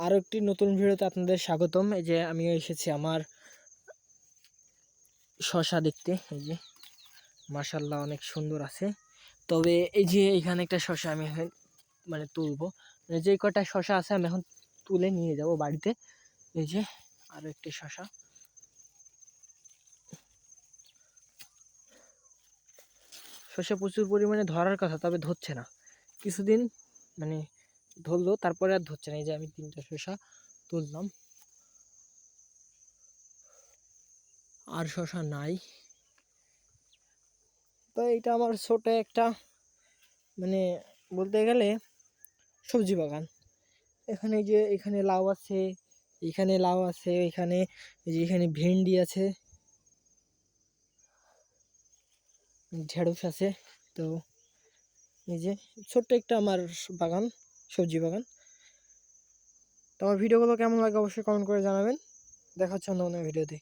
আরও একটি নতুন ভিডিওতে আপনাদের স্বাগতম। এই যে আমি এসেছি আমার শশা দেখতে। এই যে মাশাআল্লাহ অনেক সুন্দর আছে। তবে এই যে এখানে একটা শশা আমি মানে তুলবো, মানে যে কটা শশা আছে আমি এখন তুলে নিয়ে যাব বাড়িতে। এই যে আরও একটি শশা। শশা প্রচুর পরিমাণে ধরার কথা, তবে ধরছে না। কিছুদিন মানে ধরলো, তারপরে আর ধরছে না। এই যে আমি 3টা শশা তুললাম, আর শশা নাই। তো এটা আমার ছোট একটা মানে বলতে গেলে সবজি বাগান। এখানে যে এখানে লাউ আছে, এখানে লাউ আছে, এখানে এই যে এখানে ভেন্ডি আছে, ঢেঁড়স আছে। তো এই যে ছোট্ট একটা আমার বাগান, সবজি বাগান। তো আমার ভিডিওগুলো কেমন লাগে অবশ্যই কমেন্ট করে জানাবেন। দেখা হচ্ছে অন্য কোনো ভিডিওতে।